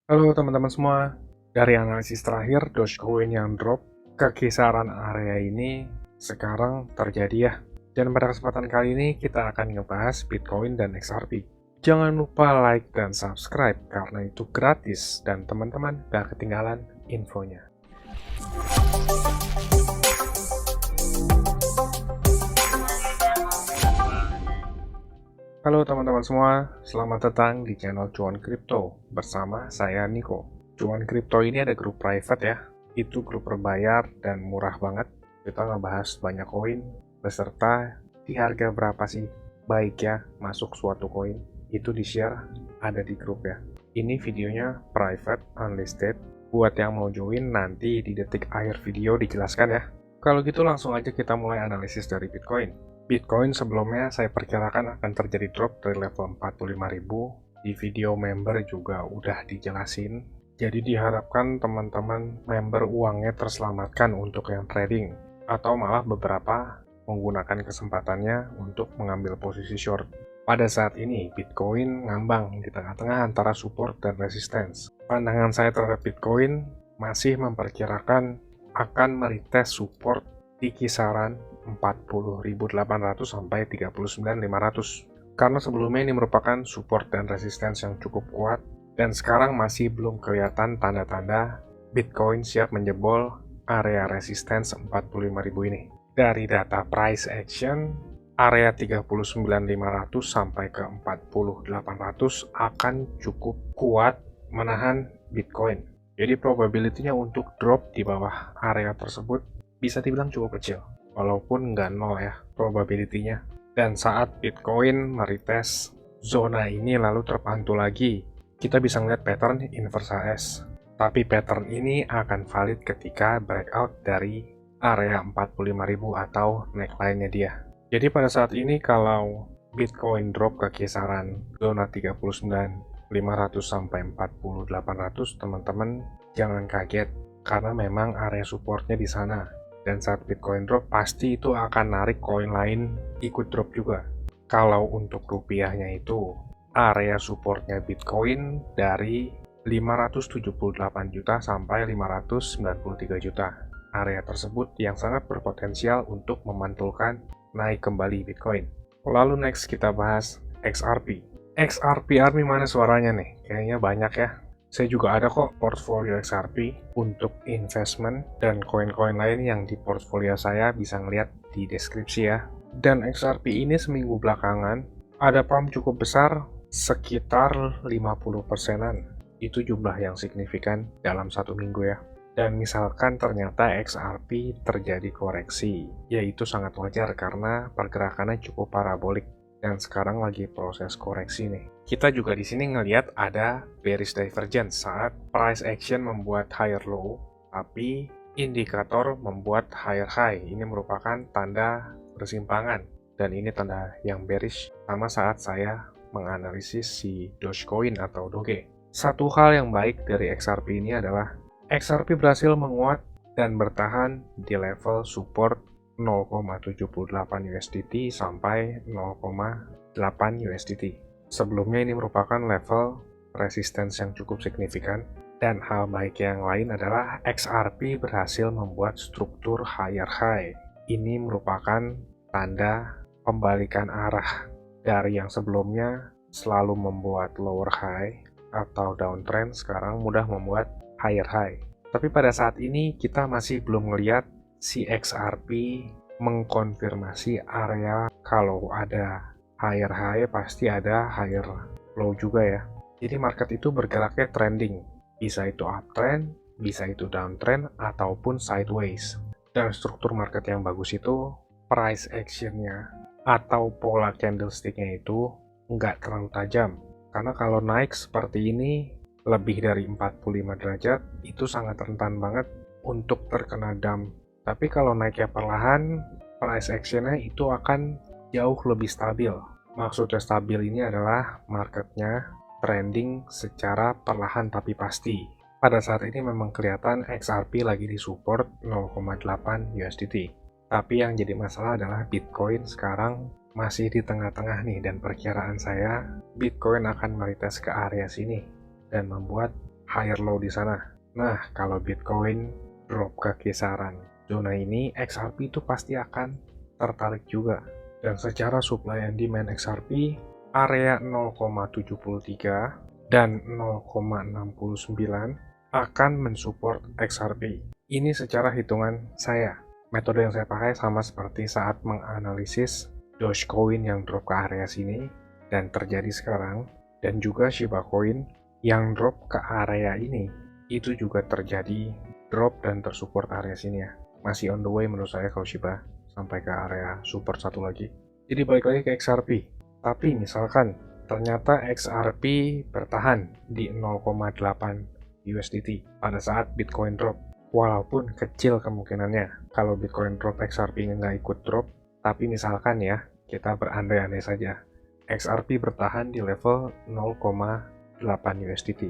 Halo teman-teman semua, dari analisis terakhir Dogecoin yang drop ke kisaran area ini sekarang terjadi ya. Dan pada kesempatan kali ini kita akan ngebahas Bitcoin dan XRP. Jangan lupa like dan subscribe karena itu gratis dan teman-teman gak ketinggalan infonya. Halo teman-teman semua, selamat datang di channel Cuan Crypto bersama saya Niko. Cuan Crypto ini ada grup private ya, itu grup berbayar dan murah banget. Kita ngebahas banyak koin beserta di harga berapa sih baik ya masuk suatu koin, itu di-share ada di grup ya. Ini videonya private, unlisted, buat yang mau join nanti di detik akhir video dijelaskan ya. Kalau gitu langsung aja kita mulai analisis dari Bitcoin. Bitcoin sebelumnya saya perkirakan akan terjadi drop dari level 45.000. Di video member juga udah dijelasin. Jadi diharapkan teman-teman member uangnya terselamatkan untuk yang trading. Atau malah beberapa menggunakan kesempatannya untuk mengambil posisi short. Pada saat ini, Bitcoin ngambang di tengah-tengah antara support dan resistance. Pandangan saya terhadap Bitcoin masih memperkirakan akan meretest support di kisaran 40.800 sampai 39.500. Karena sebelumnya ini merupakan support dan resistance yang cukup kuat dan sekarang masih belum kelihatan tanda-tanda Bitcoin siap menjebol area resistance 45.000 ini. Dari data price action, area 39.500 sampai ke 40.800 akan cukup kuat menahan Bitcoin. Jadi probability-nya untuk drop di bawah area tersebut bisa dibilang cukup kecil, walaupun nggak nol ya probability-nya. Dan saat Bitcoin meretest zona ini lalu terpantul lagi, kita bisa melihat pattern inverse HS. Tapi pattern ini akan valid ketika breakout dari area 45.000 atau neckline-nya dia. Jadi pada saat ini kalau Bitcoin drop ke kisaran zona 39.500 sampai 40.800, teman-teman jangan kaget karena memang area supportnya di sana. Dan saat Bitcoin drop, pasti itu akan narik koin lain ikut drop juga. Kalau untuk rupiahnya itu, area supportnya Bitcoin dari 578 juta sampai 593 juta. Area tersebut yang sangat berpotensial untuk memantulkan naik kembali Bitcoin. Lalu next kita bahas XRP. XRP Army mana suaranya nih? Kayaknya banyak ya. Saya juga ada kok portfolio XRP untuk investment dan koin-koin lain yang di portfolio saya bisa ngeliat di deskripsi ya. Dan XRP ini seminggu belakangan ada pump cukup besar sekitar 50%-an. Itu jumlah yang signifikan dalam satu minggu ya. Dan misalkan ternyata XRP terjadi koreksi, yaitu sangat wajar karena pergerakannya cukup parabolik. Dan sekarang lagi proses koreksi nih. Kita juga di sini ngelihat ada bearish divergence saat price action membuat higher low, tapi indikator membuat higher high. Ini merupakan tanda persimpangan dan ini tanda yang bearish sama saat saya menganalisis si Dogecoin atau Doge. Satu hal yang baik dari XRP ini adalah XRP berhasil menguat dan bertahan di level support 0,78 USDT sampai 0,8 USDT. Sebelumnya ini merupakan level resistance yang cukup signifikan. Dan hal baik yang lain adalah XRP berhasil membuat struktur higher high. Ini merupakan tanda pembalikan arah dari yang sebelumnya selalu membuat lower high atau downtrend, sekarang mudah membuat higher high. Tapi pada saat ini kita masih belum melihat si XRP mengkonfirmasi area. Kalau ada higher high pasti ada higher low juga ya. Jadi market itu bergeraknya trending, bisa itu uptrend, bisa itu downtrend ataupun sideways. Dan struktur market yang bagus itu price actionnya atau pola candlesticknya itu nggak terlalu tajam. Karena kalau naik seperti ini lebih dari 45 derajat itu sangat rentan banget untuk terkena dump. Tapi kalau naiknya perlahan, price actionnya itu akan jauh lebih stabil. Maksudnya stabil ini adalah marketnya trending secara perlahan tapi pasti. Pada saat ini memang kelihatan XRP lagi di support 0,8 USDT. Tapi yang jadi masalah adalah Bitcoin sekarang masih di tengah-tengah nih, dan perkiraan saya Bitcoin akan meretest ke area sini dan membuat higher low di sana. Nah, kalau Bitcoin drop ke kisaran zona ini, XRP itu pasti akan tertarik juga. Dan secara supply and demand XRP, area 0,73 dan 0,69 akan mensupport XRP. Ini secara hitungan saya. Metode yang saya pakai sama seperti saat menganalisis Dogecoin yang drop ke area sini dan terjadi sekarang, dan juga Shiba Coin yang drop ke area ini. Itu juga terjadi drop dan tersupport area sini ya. Masih on the way menurut saya kalau Shiba sampai ke area support satu lagi. Jadi balik lagi ke XRP. Tapi misalkan ternyata XRP bertahan di 0,8 USDT pada saat Bitcoin drop. Walaupun kecil kemungkinannya kalau Bitcoin drop XRP nggak ikut drop, tapi misalkan ya, kita berandai-andai saja, XRP bertahan di level 0,8 USDT.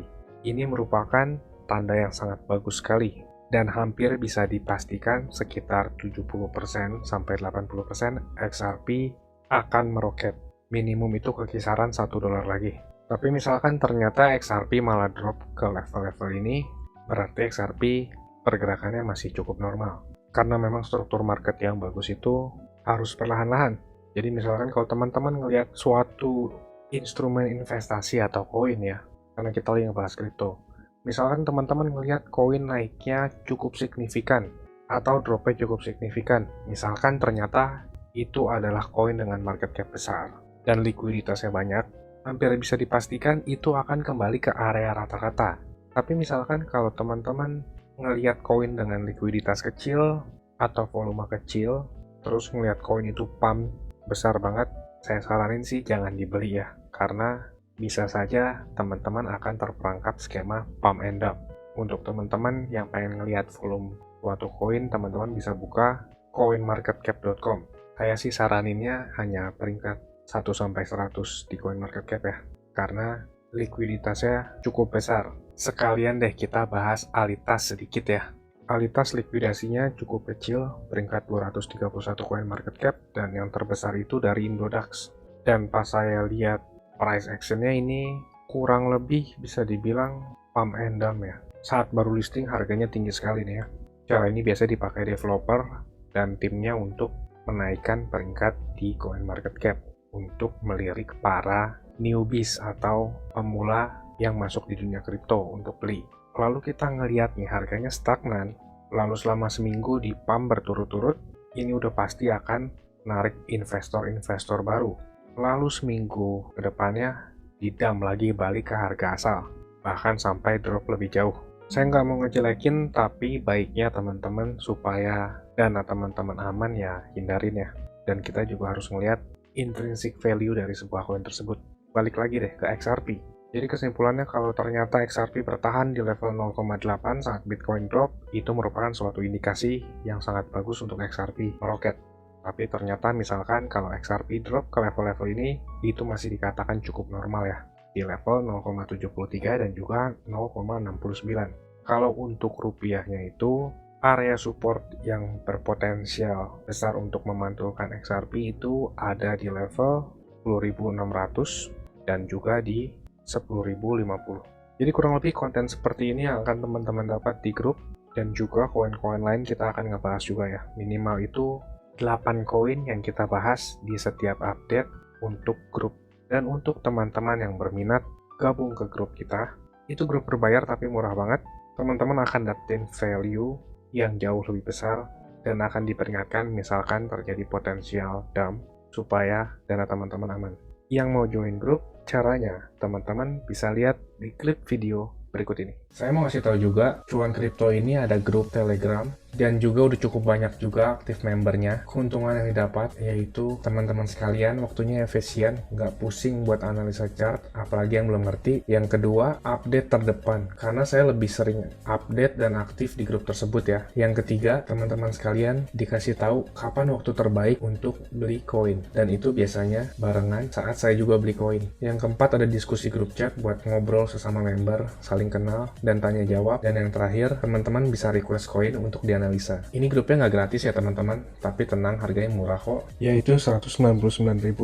Ini merupakan tanda yang sangat bagus sekali, dan hampir bisa dipastikan sekitar 70% sampai 80% XRP akan meroket. Minimum itu ke kisaran $1 lagi. Tapi misalkan ternyata XRP malah drop ke level-level ini, berarti XRP pergerakannya masih cukup normal. Karena memang struktur market yang bagus itu harus perlahan-lahan. Jadi misalkan kalau teman-teman ngelihat suatu instrumen investasi atau koin ya, karena kita lagi ngebahas kripto. Misalkan teman-teman ngelihat koin naiknya cukup signifikan atau dropnya cukup signifikan. Misalkan ternyata itu adalah koin dengan market cap besar dan likuiditasnya banyak, hampir bisa dipastikan itu akan kembali ke area rata-rata. Tapi misalkan kalau teman-teman ngelihat koin dengan likuiditas kecil atau volume kecil, terus ngelihat koin itu pump besar banget, saya saranin sih jangan dibeli ya, karena bisa saja teman-teman akan terperangkap skema pump and dump. Untuk teman-teman yang pengen ngelihat volume suatu koin, teman-teman bisa buka coinmarketcap.com. Saya sih saraninnya hanya peringkat 1-100 di CoinMarketCap ya, karena likuiditasnya cukup besar. Sekalian deh kita bahas Alitas sedikit ya. Alitas likuidasinya cukup kecil, peringkat 231 CoinMarketCap, dan yang terbesar itu dari Indodax. Dan pas saya lihat price actionnya ini kurang lebih bisa dibilang pump and dump ya. Saat baru listing harganya tinggi sekali nih ya. Cara ini biasa dipakai developer dan timnya untuk menaikkan peringkat di CoinMarketCap untuk melirik para newbies atau pemula yang masuk di dunia kripto untuk beli. Lalu kita ngelihat nih harganya stagnan, lalu selama seminggu di pump berturut-turut, ini udah pasti akan narik investor-investor baru. Lalu seminggu ke depannya didam lagi balik ke harga asal, bahkan sampai drop lebih jauh. Saya nggak mau ngejelekin, tapi baiknya teman-teman supaya dana teman-teman aman ya hindarin ya. Dan kita juga harus ngelihat intrinsic value dari sebuah koin tersebut. Balik lagi deh ke XRP. Jadi kesimpulannya kalau ternyata XRP bertahan di level 0,8 saat Bitcoin drop, itu merupakan suatu indikasi yang sangat bagus untuk XRP meroket. Tapi ternyata misalkan kalau XRP drop ke level-level ini, itu masih dikatakan cukup normal ya, di level 0,73 dan juga 0,69. Kalau untuk rupiahnya itu, area support yang berpotensial besar untuk memantulkan XRP itu ada di level 10.600 dan juga di 10.050. Jadi kurang lebih konten seperti ini yang akan teman-teman dapat di grup, dan juga koin-koin lain kita akan ngebahas juga ya. Minimal itu 8 koin yang kita bahas di setiap update untuk grup. Dan untuk teman-teman yang berminat gabung ke grup kita, itu grup berbayar tapi murah banget. Teman-teman akan dapetin value yang jauh lebih besar dan akan diperingatkan misalkan terjadi potensial dump supaya dana teman-teman aman. Yang mau join grup, caranya teman-teman bisa lihat di klip video berikut ini. Saya mau kasih tahu juga, Cuan Kripto ini ada grup Telegram dan juga udah cukup banyak juga aktif membernya. Keuntungan yang didapat yaitu teman-teman sekalian waktunya efisien, nggak pusing buat analisa chart, apalagi yang belum ngerti. Yang kedua, update terdepan, karena saya lebih sering update dan aktif di grup tersebut ya. Yang ketiga, teman-teman sekalian dikasih tahu kapan waktu terbaik untuk beli koin, dan itu biasanya barengan saat saya juga beli koin. Yang keempat, ada diskusi grup chat buat ngobrol sesama member, saling kenal dan tanya jawab. Dan yang terakhir, teman-teman bisa request koin untuk dianalisa analisa. Ini grupnya nggak gratis ya teman-teman, tapi tenang, harganya murah kok, yaitu Rp199.000.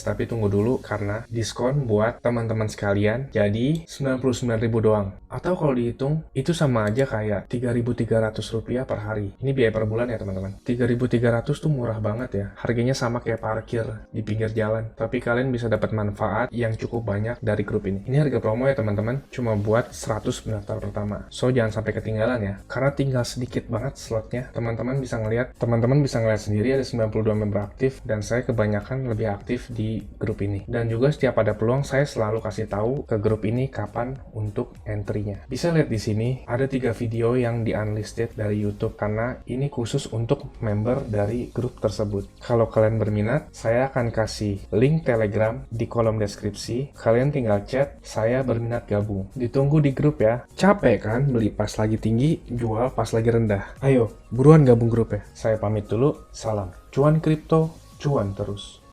Tapi tunggu dulu karena diskon buat teman-teman sekalian, jadi Rp99.000 doang. Atau kalau dihitung, itu sama aja kayak Rp3.300 per hari. Ini biaya per bulan ya teman-teman. Rp3.300 tuh murah banget ya. Harganya sama kayak parkir di pinggir jalan. Tapi kalian bisa dapat manfaat yang cukup banyak dari grup ini. Ini harga promo ya teman-teman, cuma buat 100 pendaftar pertama. So jangan sampai ketinggalan ya, karena tinggal sedikit banget slotnya. Teman-teman bisa ngeliat sendiri ada 92 member aktif, dan saya kebanyakan lebih aktif di grup ini. Dan juga setiap ada peluang, saya selalu kasih tahu ke grup ini kapan untuk entry-nya. Bisa lihat di sini, ada 3 video yang di unlisted dari YouTube, karena ini khusus untuk member dari grup tersebut. Kalau kalian berminat, saya akan kasih link Telegram di kolom deskripsi. Kalian tinggal chat, saya berminat gabung. Ditunggu di grup ya. Capek kan beli pas lagi tinggi, jual pas lagi rendah? Ayo, buruan gabung grup ya. Saya pamit dulu, salam. Cuan kripto, cuan terus.